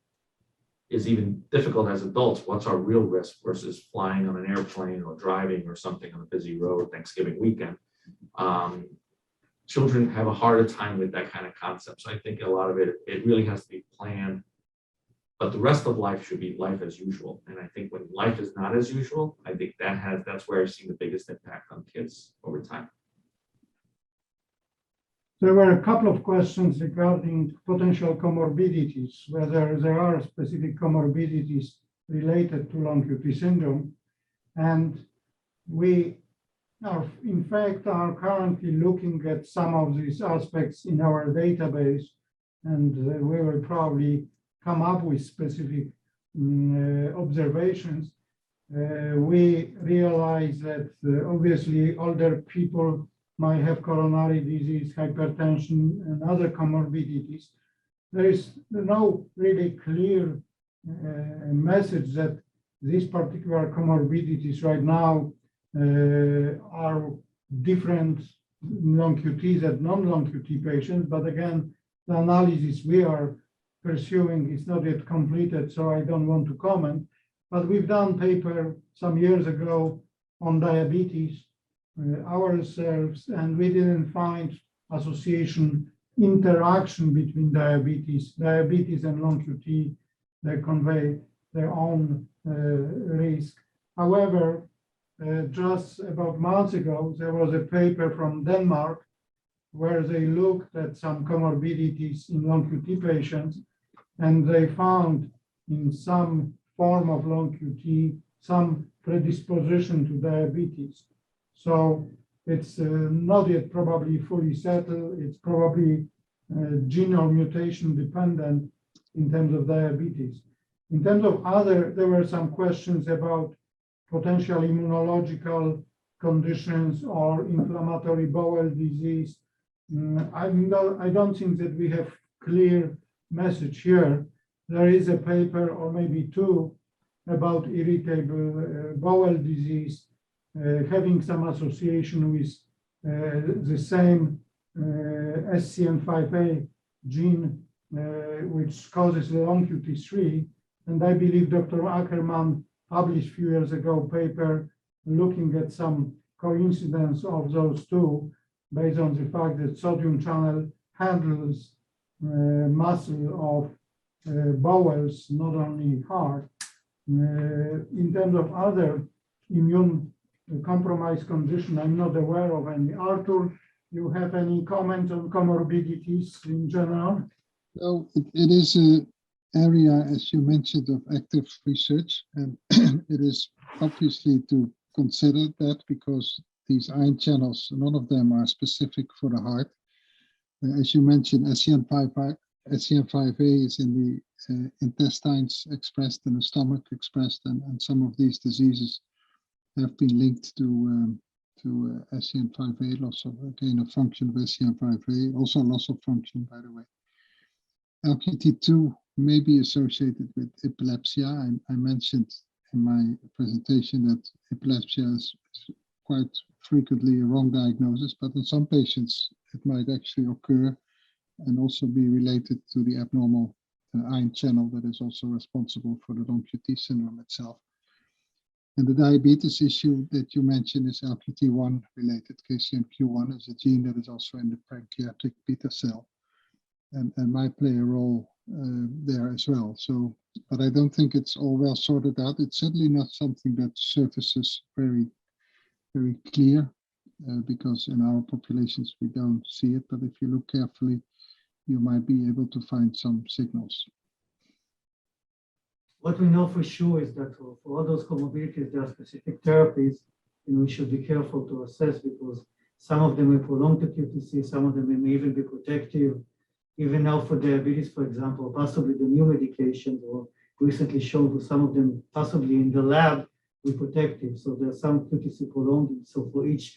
is even difficult as adults. What's our real risk versus flying on an airplane or driving or something on a busy road Thanksgiving weekend? Children have a harder time with that kind of concept. So I think a lot of it really has to be planned. But the rest of life should be life as usual. And I think when life is not as usual, I think that's where I've seen the biggest impact on kids over time. There were a couple of questions regarding potential comorbidities, whether there are specific comorbidities related to long QT syndrome. And we are, in fact, are currently looking at some of these aspects in our database, and we will probably come up with specific observations. We realize that obviously older people might have coronary disease, hypertension, and other comorbidities. There is no really clear message that these particular comorbidities right now are different long QTs and non-long QT patients. But again, the analysis we are pursuing is not yet completed, so I don't want to comment. But we've done paper some years ago on diabetes ourselves, and we didn't find interaction between diabetes and long QT. They convey their own risk. However, just about months ago, there was a paper from Denmark where they looked at some comorbidities in long QT patients, and they found in some form of long QT some predisposition to diabetes. So it's not yet probably fully settled. It's probably gene or mutation dependent in terms of diabetes. In terms of other, there were some questions about potential immunological conditions or inflammatory bowel disease. I don't think that we have clear message here. There is a paper or maybe two about irritable bowel disease having some association with the same SCN5A gene, which causes long QT3. And I believe Dr. Ackerman published a few years ago a paper looking at some coincidence of those two based on the fact that sodium channel handles muscle of bowels, not only heart. In terms of other immune compromised condition, I'm not aware of any. Arthur, you have any comment on comorbidities in general? No, it is an area, as you mentioned, of active research, and it is obviously to consider that because these ion channels, none of them are specific for the heart. As you mentioned, SCN5A is in the intestines expressed, in the stomach expressed, and some of these diseases have been linked to SCN5A, loss of gain of function of SCN5A, also loss of function, by the way. LQT2 may be associated with epilepsy. I mentioned in my presentation that epilepsy is quite frequently a wrong diagnosis, but in some patients it might actually occur and also be related to the abnormal ion channel that is also responsible for the long QT syndrome itself. And the diabetes issue that you mentioned is LQT1 related. KCNQ1 is a gene that is also in the pancreatic beta cell and might play a role there as well. So, but I don't think it's all well sorted out. It's certainly not something that surfaces very, very clear because in our populations we don't see it. But if you look carefully, you might be able to find some signals. What we know for sure is that for all those comorbidities, there are specific therapies, and we should be careful to assess because some of them may prolong the QTC, some of them may even be protective. Even now for diabetes, for example, possibly the new medications were recently shown to some of them, possibly in the lab, be protective. So there's some QTC prolonging. So for each,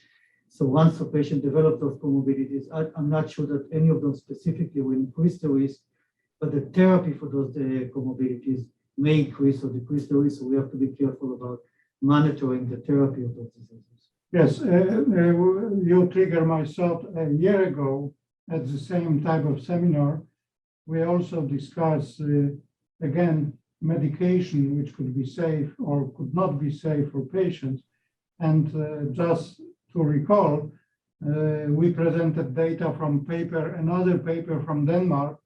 so once a patient develops those comorbidities, I'm not sure that any of them specifically will increase the risk, but the therapy for those comorbidities may increase or decrease the risk. So we have to be careful about monitoring the therapy of those diseases. Yes, you triggered my thought a year ago at the same type of seminar. We also discussed, again, medication which could be safe or could not be safe for patients. And just to recall, we presented data from another paper from Denmark,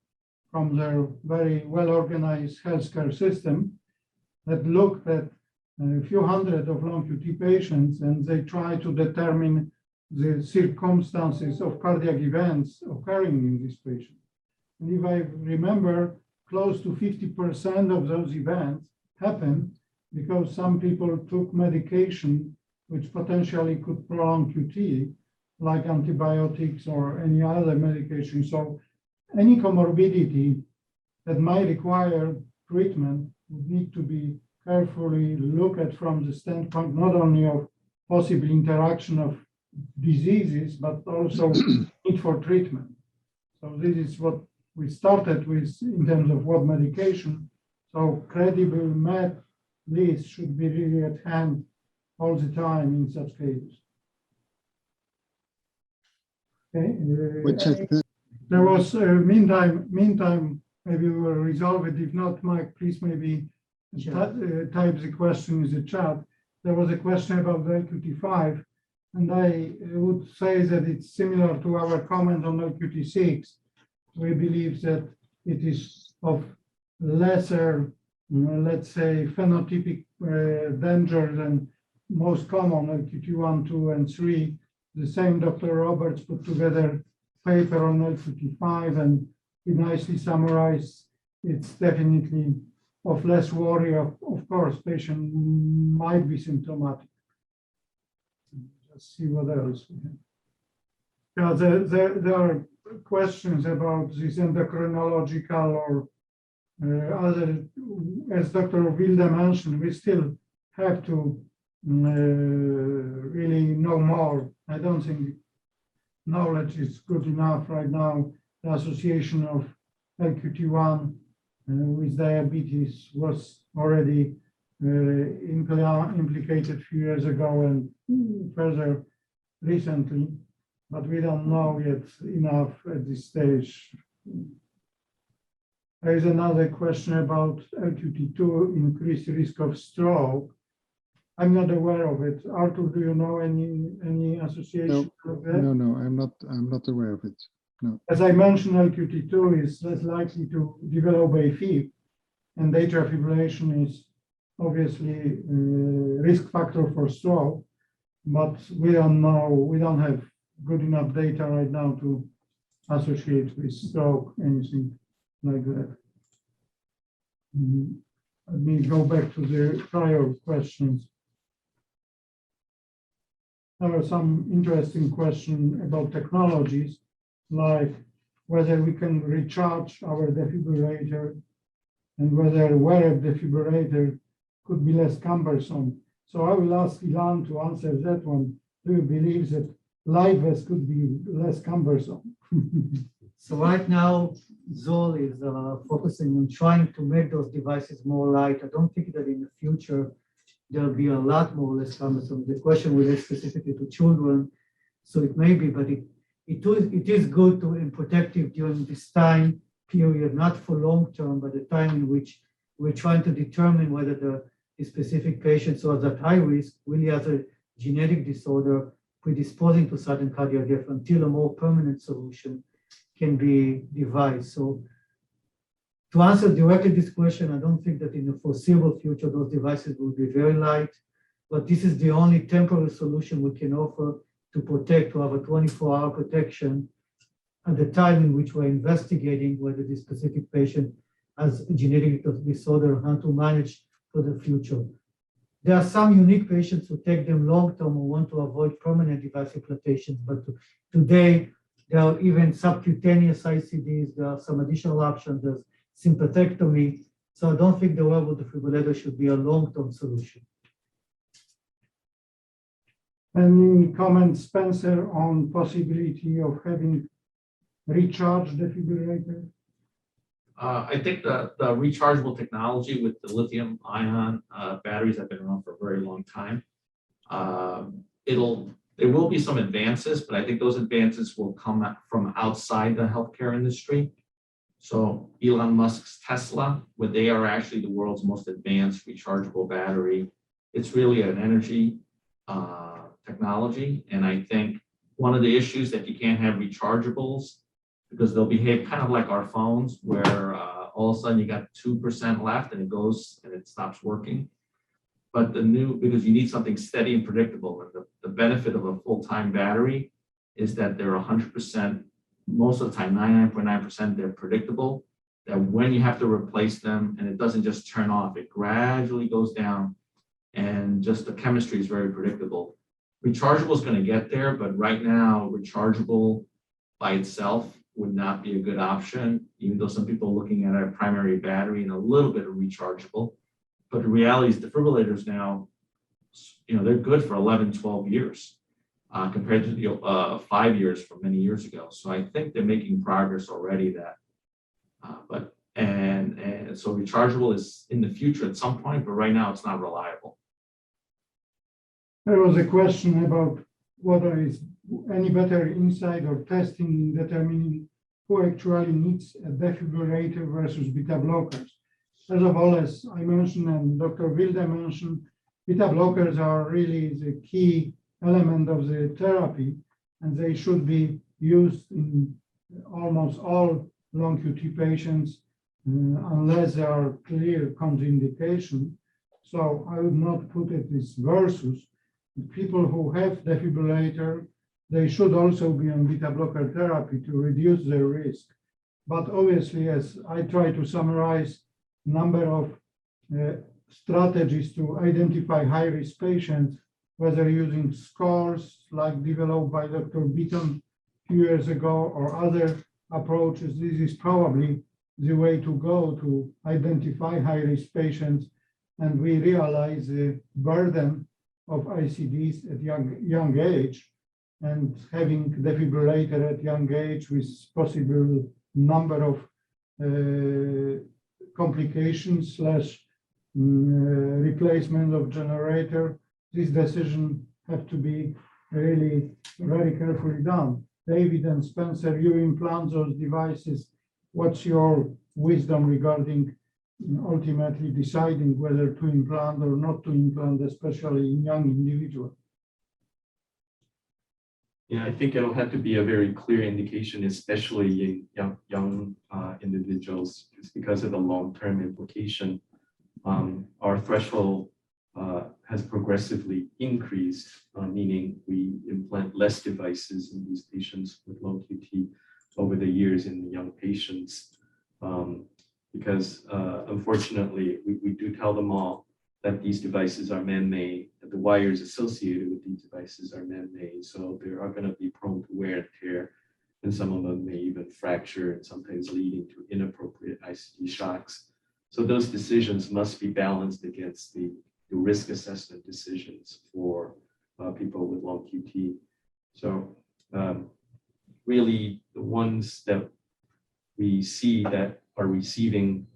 from their very well-organized healthcare system that looked at a few hundred of long QT patients, and they tried to determine the circumstances of cardiac events occurring in these patients. And if I remember, close to 50% of those events happened because some people took medication which potentially could prolong QT, like antibiotics or any other medication. So any comorbidity that might require treatment would need to be carefully looked at from the standpoint not only of possible interaction of diseases, but also need for treatment. So this is what we started with in terms of what medication. So credible med list should be really at hand all the time in such cases. Okay. There was meantime, maybe we will resolve it. If not, Mike, please maybe type the question in the chat. There was a question about the LQT5, and I would say that it's similar to our comment on LQT6. We believe that it is of lesser, let's say, phenotypic danger than most common LQT1, 2, and 3. The same Dr. Roberts put together paper on LQT5, and he nicely summarized it's definitely of less worry. Of course, patient might be symptomatic. Let's see what else we have. Yeah, there are questions about this endocrinological or other, as Dr. Wilde mentioned, we still have to really know more. I don't think knowledge is good enough right now. The association of LQT1 with diabetes was already implicated a few years ago and further recently, but we don't know yet enough at this stage. There is another question about LQT2, increased risk of stroke. I'm not aware of it. Arthur, do you know any association of that? No, I'm not aware of it. No. As I mentioned, LQT2 is less likely to develop AFib, and atrial fibrillation is obviously a risk factor for stroke, but we don't know, we don't have good enough data right now to associate with stroke, anything like that. Let me go back to the prior questions. There are some interesting questions about technologies, like whether we can recharge our defibrillator and whether wear defibrillator could be less cumbersome. So I will ask Ilan to answer that one. Do you believe that live vest could be less cumbersome? So right now, Zoll is focusing on trying to make those devices more light. I don't think that in the future, there'll be a lot more less cumbersome. The question relates specifically to children, so it may be, but it is good and protective during this time period, not for long term, but the time in which we're trying to determine whether the specific patient who is at high risk really has a genetic disorder predisposing to sudden cardiac death until a more permanent solution can be devised. So to answer directly this question, I don't think that in the foreseeable future, those devices will be very light, but this is the only temporary solution we can offer to protect, to have a 24-hour protection at the time in which we're investigating whether this specific patient has a genetic disorder and how to manage for the future. There are some unique patients who take them long-term who want to avoid permanent device implantations, but today there are even subcutaneous ICDs, there are some additional options, there's sympathectomy. So I don't think the wearable defibrillator should be a long-term solution. Any comments, Spencer, on possibility of having recharge defibrillator? I think the rechargeable technology with the lithium ion batteries have been around for a very long time. There will be some advances, but I think those advances will come from outside the healthcare industry. So Elon Musk's Tesla, where they are actually the world's most advanced rechargeable battery, it's really an energy technology. And I think one of the issues that you can't have rechargeables because they'll behave kind of like our phones where all of a sudden you got 2% left and it goes and it stops working. But because you need something steady and predictable. And the benefit of a full-time battery is that they're 100%, most of the time, 99.9%, they're predictable, that when you have to replace them and it doesn't just turn off, it gradually goes down and just the chemistry is very predictable. Rechargeable is going to get there, but right now, rechargeable by itself would not be a good option, even though some people are looking at a primary battery and a little bit of rechargeable. But the reality is defibrillators now, they're good for 11, 12 years compared to the 5 years from many years ago. So I think they're making progress already that, and so rechargeable is in the future at some point, but right now it's not reliable. There was a question about whether is any better insight or testing in determining who actually needs a defibrillator versus beta blockers. First of all, as I mentioned and Dr. Wilde mentioned, beta blockers are really the key element of the therapy, and they should be used in almost all long QT patients unless there are clear contraindication. So I would not put it as versus. People who have defibrillator, they should also be on beta blocker therapy to reduce their risk. But obviously, as I try to summarize, number of strategies to identify high-risk patients, whether using scores like developed by Dr. Beaton a few years ago or other approaches. This is probably the way to go to identify high-risk patients. And we realize the burden of ICDs at young age, and having defibrillator at young age with possible number of complications slash replacement of generator. This decision have to be really very carefully done. David and Spencer, you implant those devices. What's your wisdom regarding ultimately deciding whether to implant or not to implant, especially in young individuals? Yeah, I think it'll have to be a very clear indication, especially in young individuals, just because of the long-term implication. Our threshold has progressively increased, meaning we implant less devices in these patients with low QT over the years in the young patients. Because unfortunately, we do tell them all that these devices are man-made, that the wires associated with these devices are man-made, so they are going to be prone to wear and tear, and some of them may even fracture, and sometimes leading to inappropriate ICD shocks. So those decisions must be balanced against the risk assessment decisions for people with long QT. So really, the ones that we see that are receiving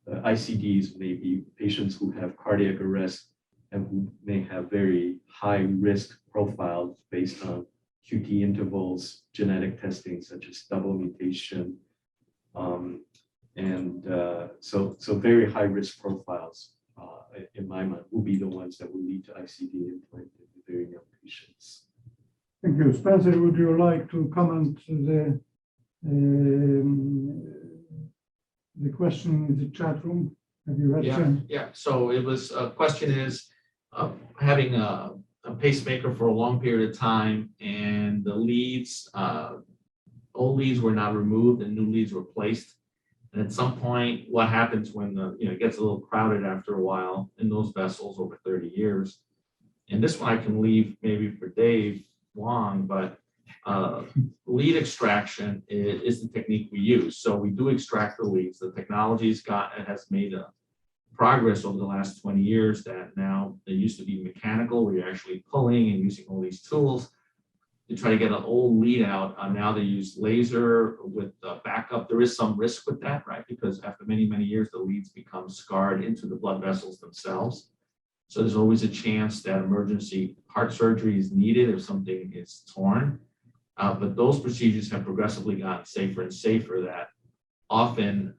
ICDs may be patients who have cardiac arrest and who may have very high risk profiles based on QT intervals, genetic testing such as double mutation, so very high risk profiles in my mind will be the ones that will lead to ICD implant in very young patients. Thank you. Spencer, would you like to comment to the question in the chat room? Have you had Yeah. So it was, question is, having a pacemaker for a long period of time, and the leads, old leads were not removed and new leads were placed. And at some point, what happens when it gets a little crowded after a while in those vessels over 30 years? And this one I can leave maybe for Dave Huang, but lead extraction is the technique we use. So we do extract the leads. The technology's has made a progress over the last 20 years that now they used to be mechanical, where you're actually pulling and using all these tools to try to get an old lead out. Now they use laser with backup. There is some risk with that, right? Because after many, many years, the leads become scarred into the blood vessels themselves. So there's always a chance that emergency heart surgery is needed if something is torn. But those procedures have progressively gotten safer and safer, that often,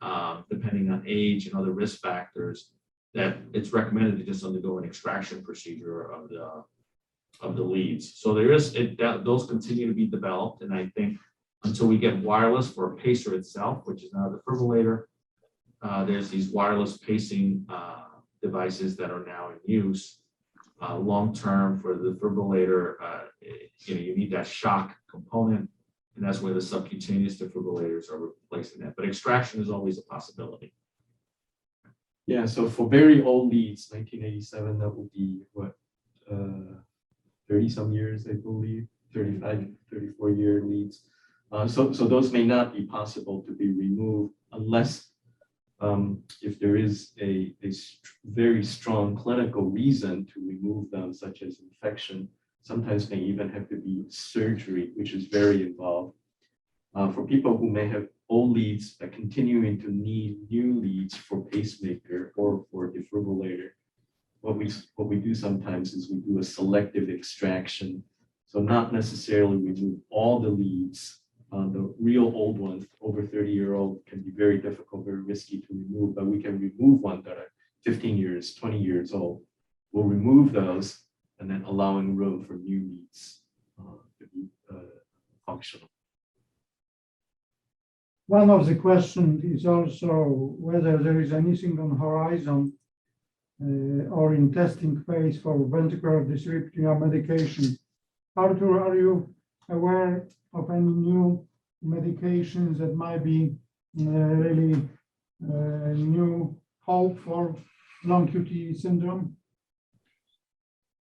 depending on age and other risk factors, that it's recommended to just undergo an extraction procedure of the leads. So there is, those continue to be developed. And I think until we get wireless for a pacer itself, which is not a defibrillator, there's these wireless pacing devices that are now in use. Long-term for the defibrillator, you need that shock component, and that's where the subcutaneous defibrillators are replacing that. But extraction is always a possibility. Yeah, so for very old leads, 1987, that would be what, 30 some years, I believe, 35, 34-year leads. So those may not be possible to be removed unless if there is a very strong clinical reason to remove them, such as infection. Sometimes may even have to be surgery, which is very involved. For people who may have old leads but continuing to need new leads for pacemaker or for defibrillator, what we do sometimes is we do a selective extraction. So not necessarily remove all the leads. The real old ones, over 30-year-old, can be very difficult, very risky to remove, but we can remove ones that are 15 years, 20 years old. We'll remove those and then allowing room for new leads to be functional. One of the questions is also whether there is anything on horizon or in testing phase for ventricular dysrhythmia medication. Arthur, are you aware of any new medications that might be really new hope for long QT syndrome?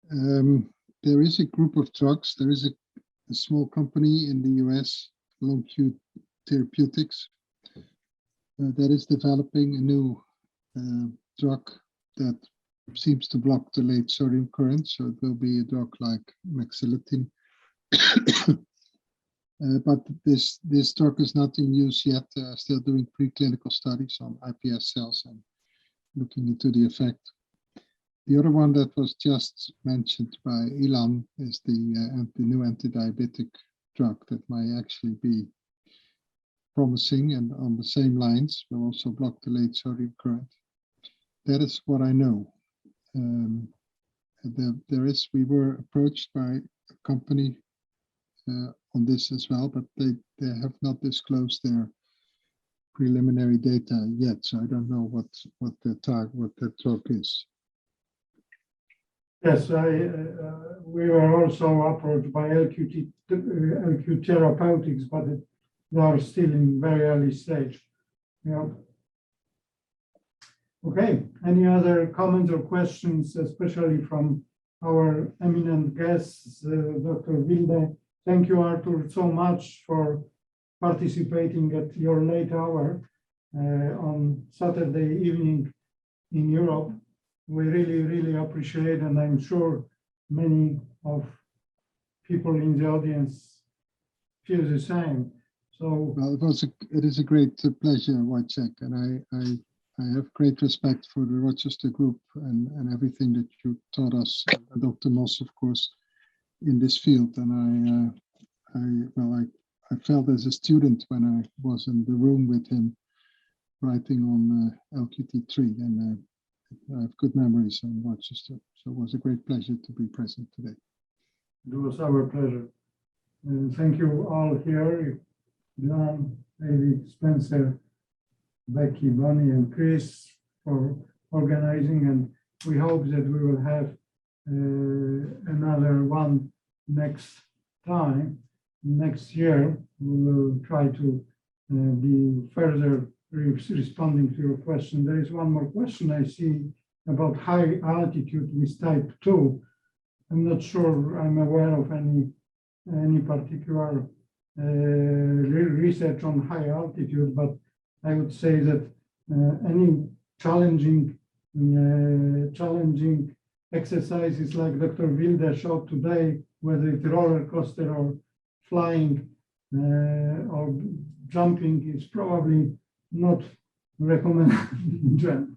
There is a group of drugs. There is a small company in the US, Long Q Therapeutics, that is developing a new drug that seems to block the late sodium current. So it will be a drug like mexiletine. But this drug is not in use yet. Still doing preclinical studies on iPS cells and looking into the effect. The other one that was just mentioned by Ilan is the new anti-diabetic drug that might actually be promising and on the same lines, will also block the late sodium current. That is what I know. We were approached by a company on this as well, but they have not disclosed their preliminary data yet, so I don't know what the drug is. Yes, we were also approached by LQ Therapeutics, but they are still in very early stage. Yeah. Okay, any other comments or questions, especially from our eminent guests, Dr. Wilde? Thank you, Arthur, so much for participating at your late hour on Saturday evening in Europe. We really appreciate, and I'm sure many of people in the audience feel the same. So well, it is a great pleasure, Wojciech, and I have great respect for the Rochester group and everything that you taught us, and Dr. Moss, of course, in this field. And I felt as a student when I was in the room with him writing on LQT3, and I have good memories in Rochester. So it was a great pleasure to be present today. it was our pleasure. And thank you all here, John, David, Spencer, Becky, Bonnie, and Chris for organizing, and we hope that we will have another one next time. Next year, we will try to be further responding to your question. There is one more question I see about high altitude with type 2. I'm not sure I'm aware of any particular research on high altitude, but I would say that any challenging exercises like Dr. Wilde showed today, whether it's roller coaster or flying or jumping, is probably not recommended in general.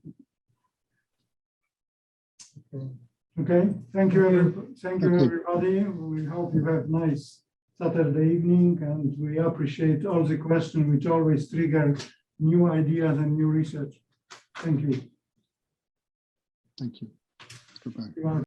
Okay, thank you everybody. We hope you have a nice Saturday evening, and we appreciate all the questions which always trigger new ideas and new research. Thank you. Thank you. Goodbye.